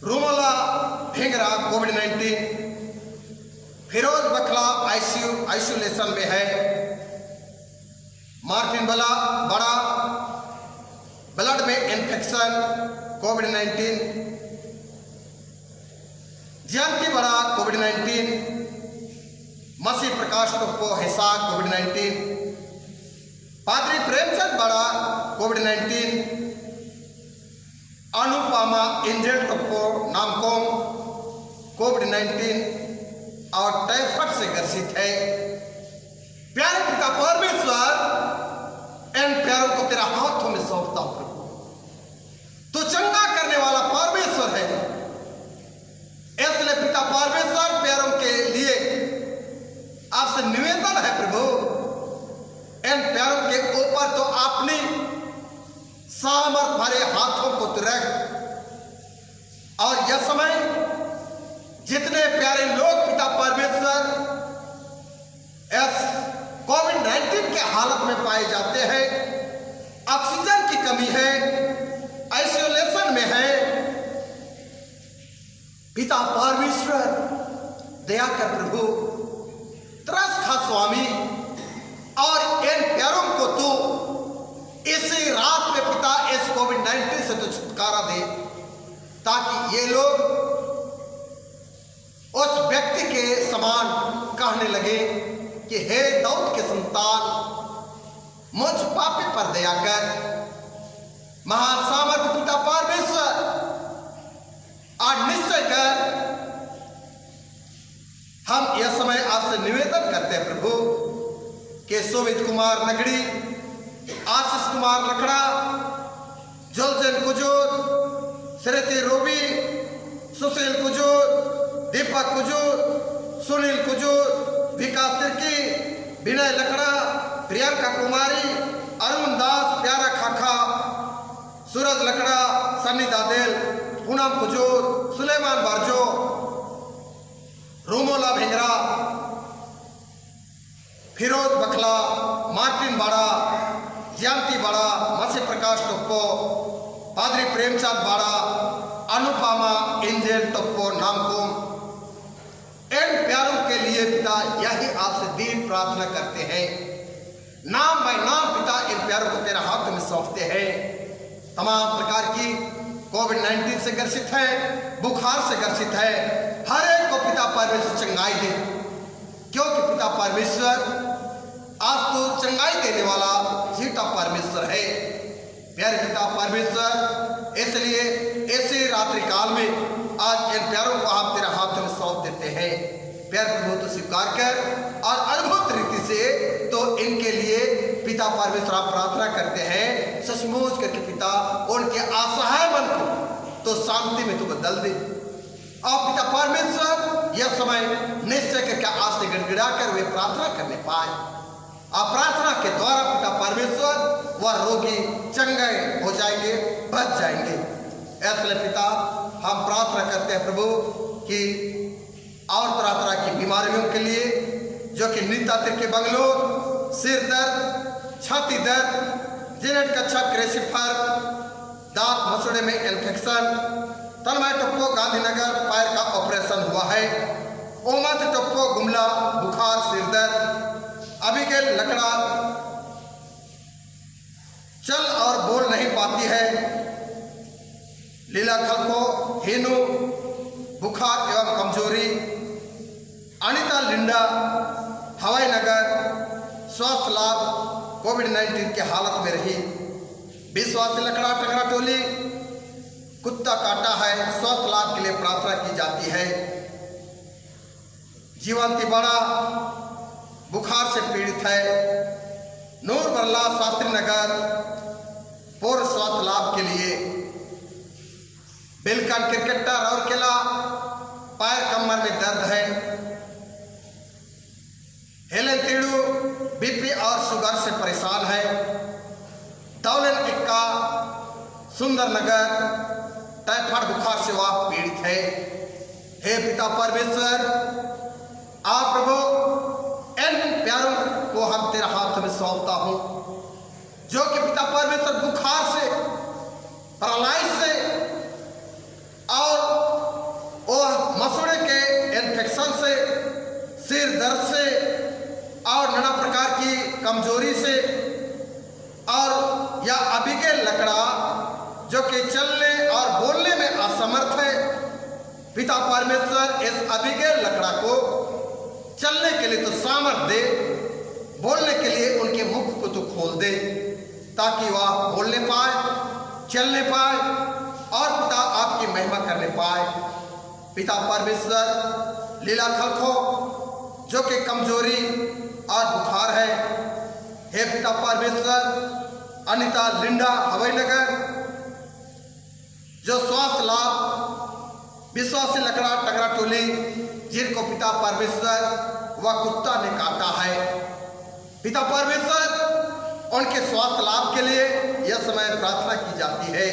रूमला ढेंगरा कोविड-19, फिरोज बखला आइसोलेशन में है। मार्टिन बड़ा ब्लड में इन्फेक्शन कोविड-19, जयंती बड़ा कोविड-19, मसी प्रकाश टोप्पो हिसार कोविड-19, पादरी प्रेमचंद बड़ा कोविड-19, अनुपमा इंजल टोप्पो नामकोम कोविड-19 और टाइफाइड से ग्रसित है। प्यारे पिता परमेश्वर, इन प्यारों को तेरा हाथों में सौंपता हूं प्रभु। तो चंगा करने वाला परमेश्वर है, इसलिए पिता परमेश्वर प्यारों के लिए आपसे निवेदन है प्रभु, इन प्यारों के ऊपर तो अपनी सामर्थ भरे हाथों को तू रख, और यह समय जितने प्यारे लोग पिता परमेश्वर इस कोविड-19 के हालत में पाए जाते हैं, ऑक्सीजन की कमी है, आइसोलेशन में है, पिता परमेश्वर दया कर प्रभु, तरस खा स्वामी, और इन प्यारों को तू इसी रात में पिता इस कोविड-19 से तो छुटकारा दे, ताकि ये लोग उस व्यक्ति के समान कहने लगे कि हे दाऊद के संतान, मुझ पापी पर दया कर। महान सामर्थ पिता परमेश्वर, आज निश्चय कर हम यह समय आपसे निवेदन करते हैं प्रभु कि शोभित कुमार नगड़ी, आशीष कुमार लकड़ा, जोलजन कुजूर, श्रीति रोबी, सुशील कुजूर, दीपक कुजूर, सुनील कुजूर, विकास तिर्की, विनय लकड़ा, प्रियंका कुमारी, अरुण दास, प्यारा खाखा, सूरज लकड़ा, सन्नी दादेल, पूनम कुजूर, सुलेमान बारजो, रोमोला भेंगरा, फिरोज बखला, मार्टिन बाड़ा, जयंती बाड़ा, मसी प्रकाश टोप्पो, पादरी प्रेमचंद बाड़ा, अनुपमा एंजल टोप्पो नामकुम, इन प्यारों के लिए पिता यही आपसे दीन प्रार्थना करते हैं। नाम बाय नाम पिता इन प्यारों को तेरा हाथ में सौंपते हैं। तमाम प्रकार की कोविड-19 से ग्रसित है, बुखार से ग्रसित है, हर एक को पिता परमेश्वर चंगाई दे, क्योंकि पिता परमेश्वर आज तो चंगाई देने वाला जीता परमेश्वर है। प्यारे पिता परमेश्वर, इसलिए ऐसे रात्रि काल में आज इन प्यारों को आप तेरे हाथ में सौंप देते हैं। प्यार प्रभु तो स्वीकार कर और अद्भुत रीति से तो इनके लिए पिता परमेश्वर आप प्रार्थना करते हैं, सचमुच करके पिता उनके असहाय मन को तो शांति में तो बदल दे। और पिता परमेश्वर यह समय निश्चय करके आज से गिड़गिड़ा कर वे प्रार्थना करने पाए, और प्रार्थना के द्वारा पिता परमेश्वर वह रोगी चंगे हो जाएंगे, बच जाएंगे। ऐसे पिता हम प्रार्थना करते हैं प्रभु कि और तरह तरह की बीमारियों के लिए, जो कि नींद के बंगलोर, सिर दर्द, छाती दर्द, जिनेट कच्छा क्रेसिफर, दांत मसूड़े में इन्फेक्शन, तलमय टप्पो गांधीनगर पैर का ऑपरेशन हुआ है, ओमत टप्पो गुमला बुखार सिर दर्द, अबिगेल लकड़ा चल और बोल नहीं पाती है, लीला खलको हेनु बुखार एवं कमजोरी, अनिता लिंडा हवाई नगर स्वास्थ्य लाभ कोविड-19 के हालत में रही, विश्वासी लकड़ा टकरा टोली कुत्ता काटा है, स्वास्थ्य लाभ के लिए प्रार्थना की जाती है। जीवंती बड़ा बुखार से पीड़ित है, नूर बरला शास्त्री नगर पूर्ण स्वास्थ्य लाभ के लिए, बिलकन क्रिकेटर और किला पैर कमर में दर्द है, हेलन तीड़ू बीपी और शुगर से परेशान है, दौलन इक्का सुंदर नगर टाइफाइड बुखार से वह पीड़ित है। हे पिता परमेश्वर, आप प्रभु इन प्यारों को हम तेरे हाथ में सौंपता हूं, जो कि पिता परमेश्वर बुखार से, पैरालाइज से और मसूड़े के इन्फेक्शन से, सिर दर्द से और नाना प्रकार की कमजोरी से, और या अबिगेल लकड़ा जो कि चलने और बोलने में असमर्थ है, पिता परमेश्वर इस अबिगेल लकड़ा को चलने के लिए तो सामर्थ दे, बोलने के लिए उनके मुख को तो खोल दे, ताकि वह बोलने पाए, चलने पाए और पिता आपकी महिमा करने पाए। पिता परमेश्वर लीला खलखो जो कि कमजोरी और बुखार है, हे पिता परमेश्वर अनिता लिंडा हवाई नगर जो स्वास्थ्य लाभ विश्वासी लकड़ा टकरा टोली, जिनको पिता परमेश्वर वह कुत्ता ने काटा है, पिता परमेश्वर उनके स्वास्थ्य लाभ के लिए यह समय प्रार्थना की जाती है।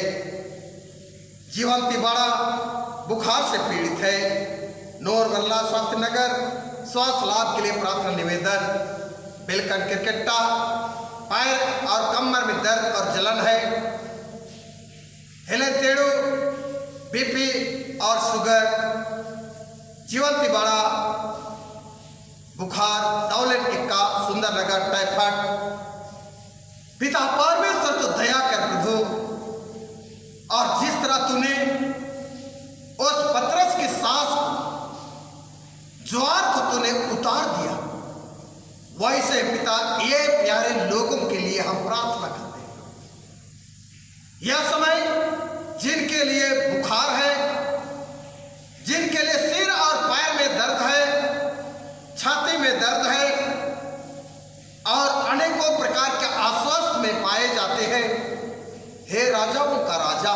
जीवंती बड़ा बुखार से पीड़ित है, नूर बल्ला स्वास्थ्य नगर स्वास्थ्य लाभ के लिए प्रार्थना निवेदन। बिलकन क्रिकेटा, पैर और कमर में दर्द और जलन है। हिले तेड़ू, बीपी और शुगर, जीवंती बड़ा, बुखार, दौलत इक्का, सुंदरनगर, टाइफाइड। पिता परमेश्वर तो दया कर प्रभु, और जिस तरह तूने उस पतरस की सांस ज्वार को तूने उतार दिया, वैसे पिता ये प्यारे लोगों के लिए हम प्रार्थना करते हैं। यह समय जिनके लिए बुखार है, जिनके लिए सिर और पैर में दर्द है, छाती में दर्द है और अनेकों प्रकार के अस्वस्थ में पाए जाते हैं, हे राजाओं का राजा,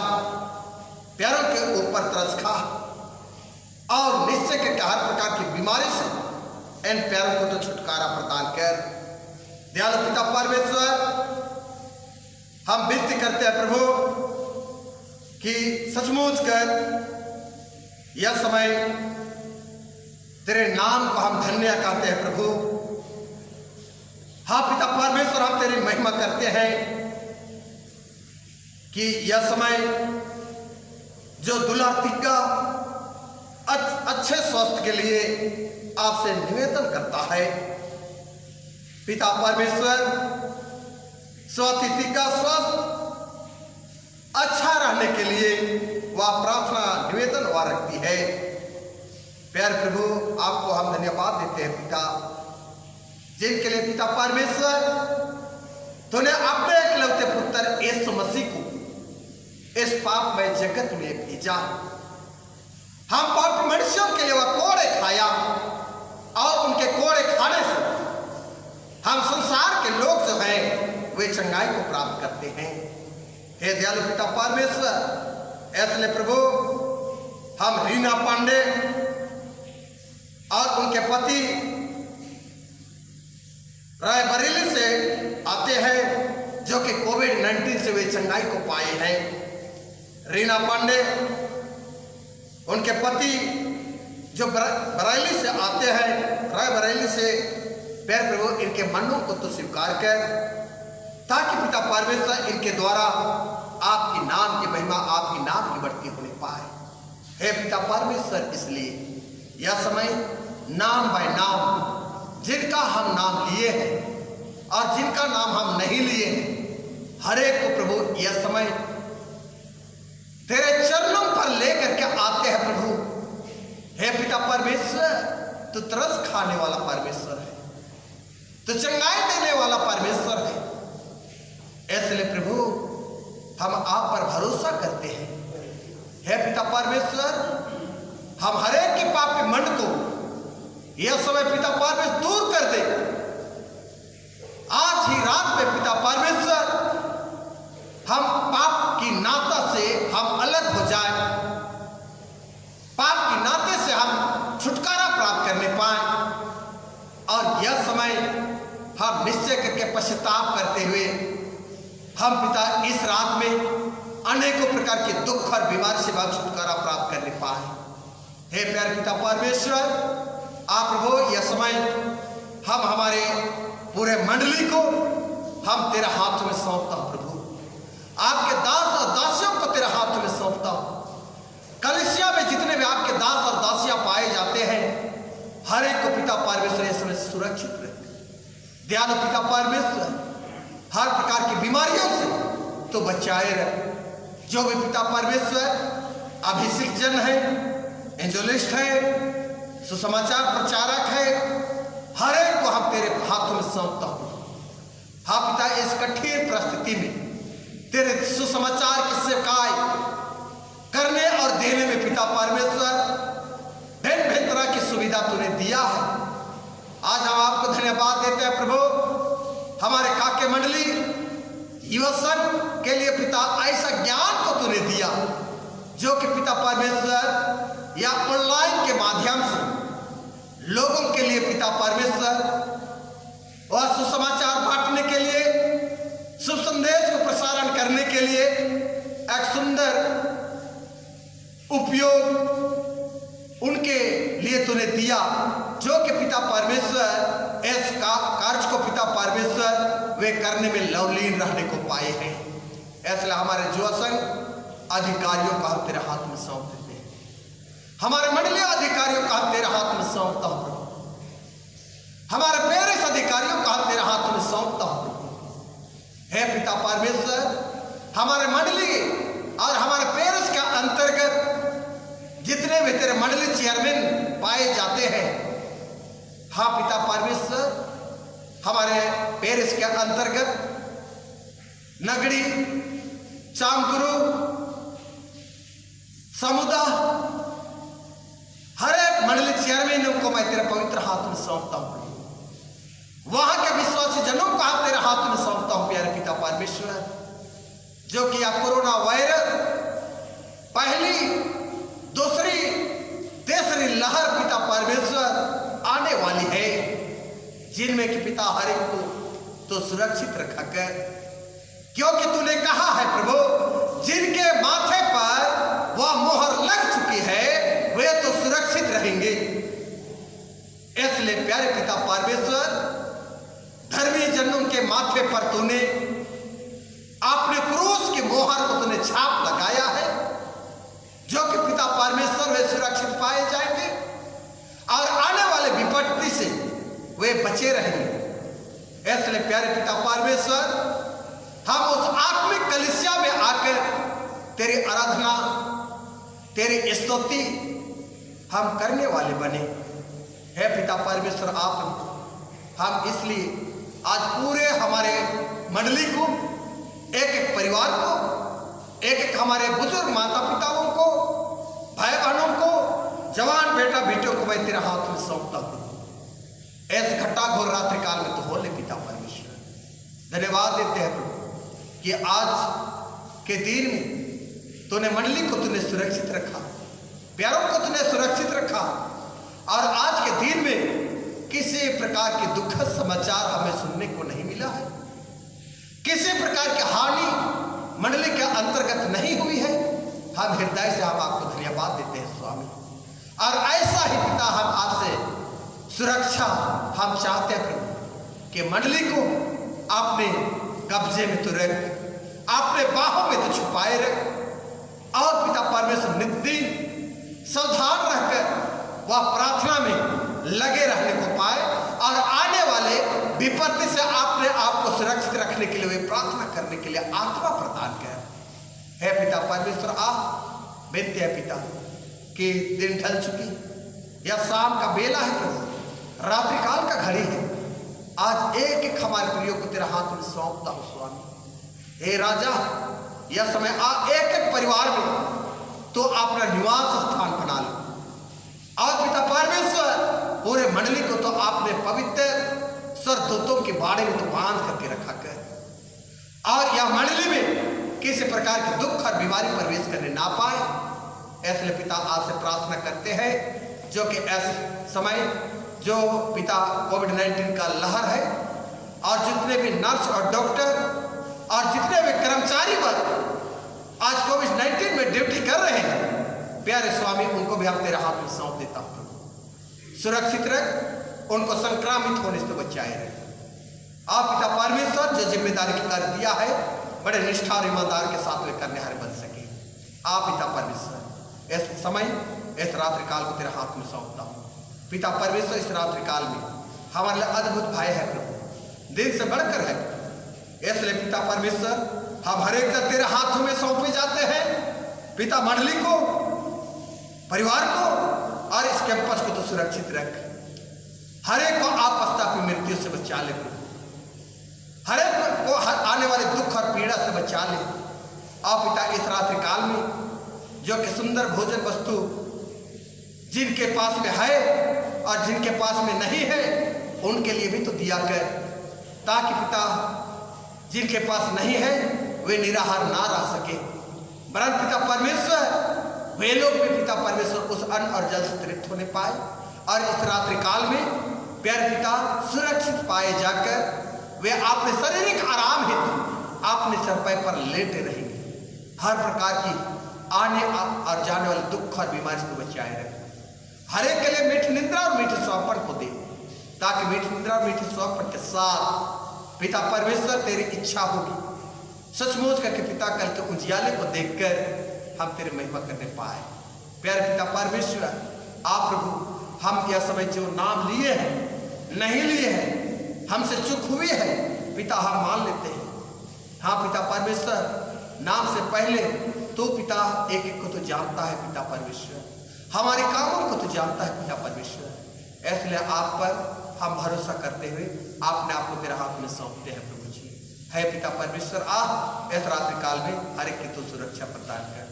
प्यारों के ऊपर तरस खा और निश्चय के हर प्रकार की बीमारी से इन प्यारों को तो छुटकारा प्रदान कर। दयालु पिता परमेश्वर, हम विनती करते हैं प्रभु कि सचमुच कर यह समय तेरे नाम को हम धन्य कहते हैं प्रभु। हाँ पिता परमेश्वर, हम तेरी महिमा करते हैं कि यह समय जो दूल्हा तिग्गा अच्छे स्वास्थ्य के लिए आपसे निवेदन करता है, पिता परमेश्वर, स्वतिथि का स्वास्थ्य अच्छा रहने के लिए वह प्रार्थना निवेदन वह रखती है। प्यार प्रभु, आपको हम धन्यवाद देते हैं पिता, जिनके लिए पिता परमेश्वर तूने अपने एकलौते पुत्र यीशु मसीह को इस पापमय जगत में भेजा। हम पापी मनुष्यों के लिए वह कोड़े खाया और उनके कोड़े खाने से हम संसार के लोग जो हैं वे चंगाई को प्राप्त करते हैं। हे दयालु पिता परमेश्वर, ऐसे प्रभु हम रीना पांडे और उनके पति रायबरेली से आते हैं, जो कि कोविड-19 से वे चंगाई को पाए हैं। रीना पांडे, उनके पति जो बरेली से आते हैं, रायबरेली से, प्यारे प्रभु इनके मनों को तो स्वीकार कर, ताकि पिता परमेश्वर इनके द्वारा आपकी नाम की महिमा, आपकी नाम की बढ़ती होने पाए। हे पिता परमेश्वर, इसलिए यह समय नाम बाय नाम जिनका हम नाम लिए हैं और जिनका नाम हम नहीं लिए हैं, हर एक को प्रभु यह समय तेरे चरणों पर लेकर के आते हैं प्रभु। हे पिता परमेश्वर, तू तरस खाने वाला परमेश्वर है, तू चंगाई देने वाला परमेश्वर है। इसलिए प्रभु हम आप पर भरोसा करते हैं। हे पिता परमेश्वर, हम हर एक के पापी मन को यह समय पिता परमेश्वर दूर कर दे। आज ही रात में पिता परमेश्वर हम पाप की नाता से हम अलग हो जाए, पाप की नाते से हम छुटकारा प्राप्त करने पाए और यह समय हम निश्चय करके पश्चाताप करते हुए हम पिता इस रात में अनेकों प्रकार के दुख और बीमारी से हम छुटकारा प्राप्त करने पाए। हे प्यारे पिता परमेश्वर, आप प्रभु यह समय हम हमारे पूरे मंडली को हम तेरे हाथ में सौंपता हूं प्रभु, आपके दास और दासियों को तेरे हाथ में सौंपता हूं। कलीसिया में जितने भी आपके दास और दासियां पाए जाते हैं, हर एक को पिता परमेश्वर इस समय सुरक्षित रखे। दयालु पिता परमेश्वर, हर प्रकार की बीमारियों से तो बचाए रहे। जो भी पिता परमेश्वर अभिषिक्त जन है, एंजलिस्ट है, सुसमाचार प्रचारक है, हर एक को हम तेरे हाथों में सौंपता हूं। हाँ पिता, इस कठिन परिस्थिति में तेरे सुसमाचार की सेवकाई करने और देने में पिता परमेश्वर भिन्न भिन्न तरह की सुविधा तूने दिया है। आज हम आपको धन्यवाद देते हैं प्रभु। हमारे काके मंडली युवा संघ के लिए पिता ऐसा ज्ञान को तूने दिया, जो कि पिता परमेश्वर या ऑनलाइन के माध्यम से लोगों के लिए पिता परमेश्वर और सुसमाचार बांटने के लिए, शुभ संदेश को प्रसारण करने के लिए एक सुंदर उपयोग उनके लिए तूने दिया, जो कि पिता परमेश्वर इस कार्य को पिता परमेश्वर वे करने में लवलीन रहने को पाए हैं। इसलिए हमारे युवा संघ अधिकारियों का हम तेरे हाथ में सौंप देते हैं, हमारे मंडलीय अधिकारियों का हम तेरे हाथ में सौंपता हूं प्रभु, हमारे पेरिस अधिकारियों का हम तेरे हाथ में सौंपता हूं प्रभु। हे पिता परमेश्वर, हमारे मंडली और हमारे पेरिस के अंतर्गत जितने भी तेरे मंडली चेयरमैन पाए जाते हैं, हाँ पिता परमेश्वर, हमारे पेरिस के अंतर्गत नगड़ी, चांगुरु, समुदा, हर एक मंडली चेयरमैन को मैं तेरे पवित्र हाथ में सौंपता हूं। वहां के विश्वासी जनों को आप तेरे हाथ में सौंपता हूं प्यारे पिता परमेश्वर, जो कि यह कोरोना वायरस पहली, दूसरी, तीसरी लहर पिता परमेश्वर आने वाली है, जिनमें कि पिता हर एक को तो सुरक्षित रखा कर, क्योंकि तूने कहा है प्रभु, जिनके माथे पर वह मोहर लग चुकी है वे तो सुरक्षित रहेंगे। इसलिए प्यारे पिता परमेश्वर, धर्मी जनों के माथे पर तूने अपने क्रूस की मोहर को तूने छाप लगाया है, जो कि पिता परमेश्वर वे सुरक्षित पाए जाएंगे और आने वाले विपत्ति से वे बचे रहेंगे। इसलिए प्यारे पिता परमेश्वर, हम उस आत्मिक कलीसिया में आकर तेरी आराधना, तेरी स्तुति हम करने वाले बने। हे पिता परमेश्वर, आप हम इसलिए आज पूरे हमारे मंडली को, एक एक परिवार को, एक एक हमारे बुजुर्ग माता पिताओं को, भाई बहनों को, जवान बेटा बेटियों को मैं तेरे हाथ में सौंपता हूं। ऐसे घटा घोर रात्रि काल में तो हो ले पिता परमेश्वर, धन्यवाद देते हैं प्रभु कि आज के दिन में तूने मंडली को तूने सुरक्षित रखा, प्यारों को तूने सुरक्षित रखा, और आज के दिन में किसी प्रकार के दुखद समाचार हमें सुनने को नहीं मिला है, किसी प्रकार की हानि मंडली के अंतर्गत नहीं हुई है। हम हृदय से हम आपको धन्यवाद देते हैं स्वामी, और ऐसा ही पिता हम आपसे सुरक्षा हम चाहते हैं कि मंडली को आपने कब्जे में तो रख, आपने बाहों में तो छुपाए रख, और पिता परमेश्वर नित्य सावधान रहकर वह प्रार्थना में लगे रहने को पाए, और आने वाले विपत्ति से आपने आपको सुरक्षित रखने के लिए वे प्रार्थना करने के लिए आत्मा प्रदान कर। हे पिता परमेश्वर, आप बेनती है पिता कि दिन ढल चुकी, या शाम का बेला है प्रभु, रात्रि काल का घड़ी है, आज एक एक हमारे प्रियो को तेरा हाथ में सौंपता हूं स्वामी। हे राजा, यह समय एक एक परिवार में तो अपना निवास स्थान बना लो, और पिता परमेश्वर पूरे मंडली को तो आपने पवित्र स्वर्गदूतों के बाड़े में तो बांध करके रखा कर, और यह मंडली में किसी प्रकार के दुख और बीमारी प्रवेश करने ना पाए। इसलिए पिता आज से प्रार्थना करते हैं, जो कि ऐसे समय जो पिता कोविड-19 का लहर है, और जितने भी नर्स और डॉक्टर और जितने भी कर्मचारी वर्ग आज कोविड-19 में ड्यूटी कर रहे हैं, प्यारे स्वामी उनको भी हम तेरे हाथ में सौंप देता हूं, सुरक्षित रख, उनको संक्रामित होने से बचाए रख। आप पिता परमेश्वर जो जिम्मेदारी का कार्य दिया है, बड़े निष्ठा और ईमानदार के साथ वे करने हारे बन सके। आप पिता परमेश्वर इस समय, इस रात्रि काल को तेरे हाथ में सौंपता हूं पिता परमेश्वर। इस रात्रि काल में हमारे लिए अद्भुत भय है प्रभु, दिन से बढ़कर है, इसलिए पिता परमेश्वर हम हर एक तेरे हाथों में सौंपे जाते हैं। पिता मंडली को, परिवार को और इस कैंपस को तो सुरक्षित रख, हर एक को आपस्ता की मृत्यु से बचा ले, हर एक को आने वाले दुख और पीड़ा से बचा ले। और पिता इस रात्रि काल में जो कि सुंदर भोजन वस्तु जिनके पास में है और जिनके पास में नहीं है, उनके लिए भी तो दिया कर, ताकि पिता जिनके पास नहीं है वे निराहार ना रह सके, वरन पिता परमेश्वर वे लोग भी पिता परमेश्वर उस अन्न और जल से तृप्त होने पाए, और इस रात्रि काल में प्यारे पिता सुरक्षित पाए जाकर वे अपने शारीरिक आराम हेतु अपने चरपाई पर लेटे रहेंगे। हर प्रकार की आने और जाने वाले दुख और बीमारी से बचाए रहे। हर एक के लिए मीठी निद्रा और मीठे स्वप्न को दे, ताकि मीठी निद्रा और मीठे स्वप्न के साथ पिता परमेश्वर तेरी इच्छा होगी सचमुच करके पिता कल के उजियाले को देखकर हम तेरी महिमा करने पाए। प्यारे पिता परमेश्वर, आप प्रभु हम यह समय जो नाम लिए हैं नहीं लिए हैं, हमसे चूक हुई है पिता, हम मान लेते हैं। हाँ पिता परमेश्वर, नाम से पहले तो पिता एक एक को तो जानता है पिता परमेश्वर, हमारे कामों को तो जानता है पिता परमेश्वर। इसलिए आप पर हम भरोसा करते हुए आपने आपको तेरे हाथ में सौंपते हैं प्रभु जी। है पिता परमेश्वर, आप इस रात्रि काल में हर एक की तो सुरक्षा प्रदान कर,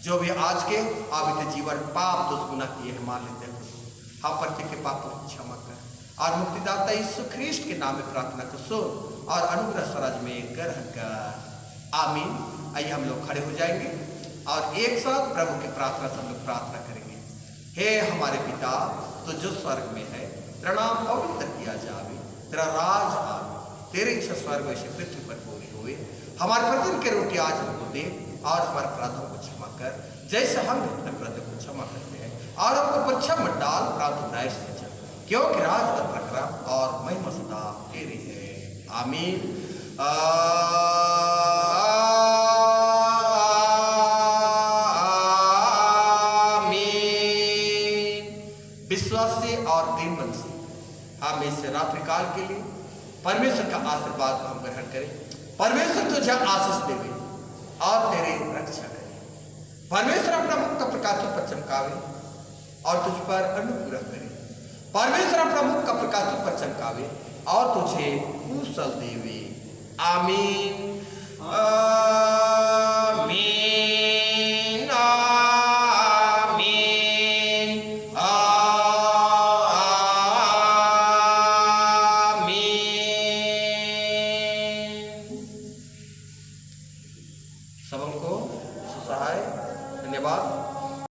जो भी आज के आबित जीवन पाप दोष गुना किए हैं मान लेते हैं प्रभु, हम प्रत्येक के पापों की क्षमा कर और मुक्तिदाता यीशु ख्रीष्ट के नाम में प्रार्थना को सुन और अनुग्रह स्वराज में ग्रहण कर। आमीन। आइए हम लोग खड़े हो जाएंगे और एक साथ प्रभु की प्रार्थना से हम लोग प्रार्थना करेंगे। हे हमारे पिता तो जो स्वर्ग में है, तेरा नाम पवित्र किया जावे, तेरा राज आवे, तेरी इच्छा स्वर्ग वैसे पृथ्वी पर पूरी हुए। हमारे प्रतिदिन की रोटी आज हमको दे और हमारे अपराधों को क्षमा कर जैसे हम अपने अपराधों को क्षमा करते हैं, और हमको परीक्षा मत डाल परंतु न्याय से बचा, क्योंकि राज और प्रताप और महिमा सदा तेरी है। आमीन। विश्वासी और दीन मन से हम इस रात्रि काल के लिए परमेश्वर का आशीर्वाद को हम ग्रहण करें। परमेश्वर तुझे आशीष देवे और तेरी रक्षा करे। परमेश्वर अपना मुख का प्रकाश तुझ पर चमकावे और तुझ पर अनुग्रह करे। परमेश्वर अपना मुख का प्रकाश तुझ पर चमकावे और तुझे कुशल देवे। आमीन। सबको सुसहाय धन्यवाद।